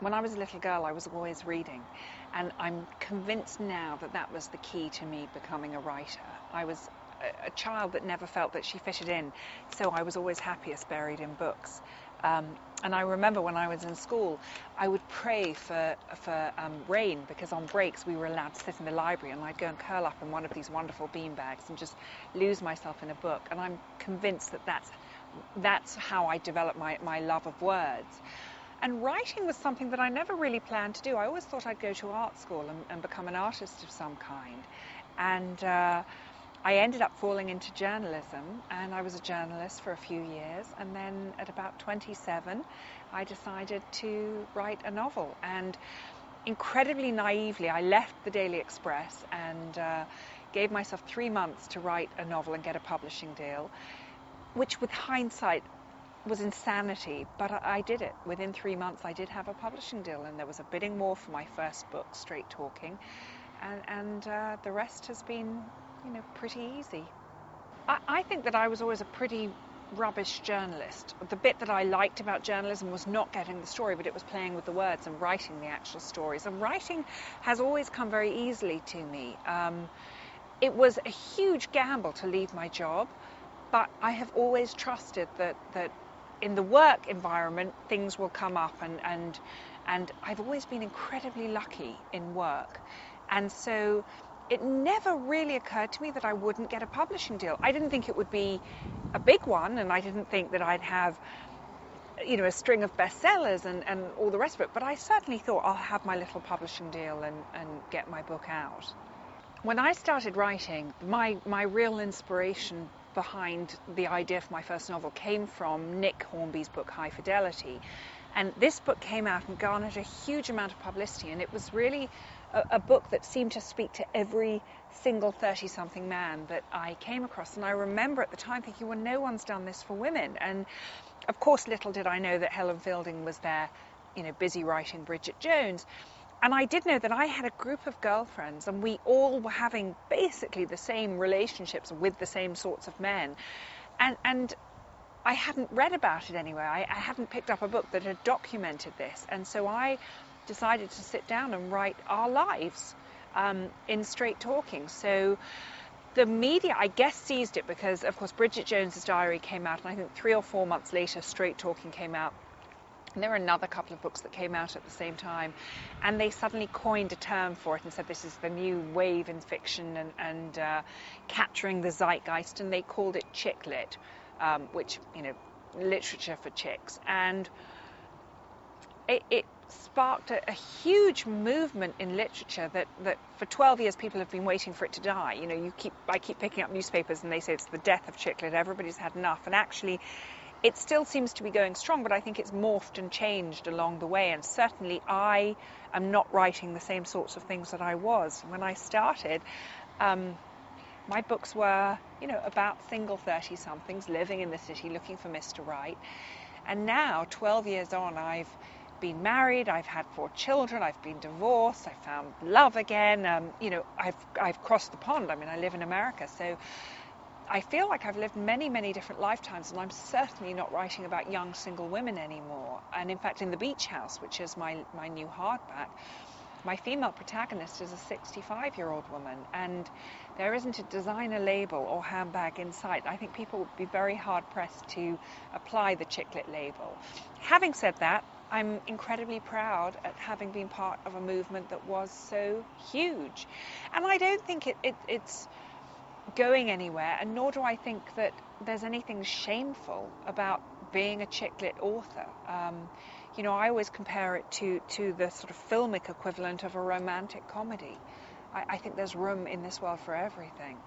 When I was a little girl, I was always reading, and I'm convinced now that that was the key to me becoming a writer. I was a child that never felt that she fitted in, so I was always happiest buried in books. And I remember when I was in school, I would pray for rain, because on breaks we were allowed to sit in the library, and I'd go and curl up in one of these wonderful beanbags and just lose myself in a book. And I'm convinced that that's how I developed my love of words. And writing was something that I never really planned to do. I always thought I'd go to art school and become an artist of some kind. And I ended up falling into journalism, and I was a journalist for a few years. And then at about 27, I decided to write a novel. And incredibly naively, I left the Daily Express and gave myself 3 months to write a novel and get a publishing deal, which with hindsight was insanity, but I did it. Within 3 months I did have a publishing deal, and there was a bidding war for my first book, Straight Talking, and the rest has been, pretty easy. I think that I was always a pretty rubbish journalist. The bit that I liked about journalism was not getting the story, but it was playing with the words and writing the actual stories. And writing has always come very easily to me. It was a huge gamble to leave my job, but I have always trusted that in the work environment things will come up, and I've always been incredibly lucky in work. And so it never really occurred to me that I wouldn't get a publishing deal. I didn't think it would be a big one, and I didn't think that I'd have a string of bestsellers and all the rest of it, but I certainly thought I'll have my little publishing deal and get my book out. When I started writing, my real inspiration behind the idea for my first novel came from Nick Hornby's book High Fidelity. And this book came out and garnered a huge amount of publicity, and it was really a book that seemed to speak to every single 30-something man that I came across. And I remember at the time thinking, well, no one's done this for women. And of course, little did I know that Helen Fielding was there, busy writing Bridget Jones. And I did know that I had a group of girlfriends, and we all were having basically the same relationships with the same sorts of men. And I hadn't read about it anywhere. I hadn't picked up a book that had documented this. And so I decided to sit down and write our lives in Straight Talking. So the media, I guess, seized it because, of course, Bridget Jones's Diary came out, and I think 3 or 4 months later, Straight Talking came out. And there were another couple of books that came out at the same time, and they suddenly coined a term for it and said this is the new wave in fiction and capturing the zeitgeist, and they called it chick lit, which, literature for chicks. And it sparked a huge movement in literature that for 12 years people have been waiting for it to die. I keep picking up newspapers and they say it's the death of chick lit, everybody's had enough, and actually it still seems to be going strong, but I think it's morphed and changed along the way. And certainly I am not writing the same sorts of things that I was when I started. My books were, about single 30-somethings living in the city looking for Mr. Right. And now, 12 years on, I've been married, I've had 4 children, I've been divorced, I found love again. I've crossed the pond. I live in America, so I feel like I've lived many, many different lifetimes, and I'm certainly not writing about young single women anymore. And in fact, in The Beach House, which is my new hardback, my female protagonist is a 65-year-old woman, and there isn't a designer label or handbag in sight. I think people would be very hard-pressed to apply the chick lit label. Having said that, I'm incredibly proud at having been part of a movement that was so huge. And I don't think it's going anywhere, and nor do I think that there's anything shameful about being a chick lit author. I always compare it to the sort of filmic equivalent of a romantic comedy. I think there's room in this world for everything.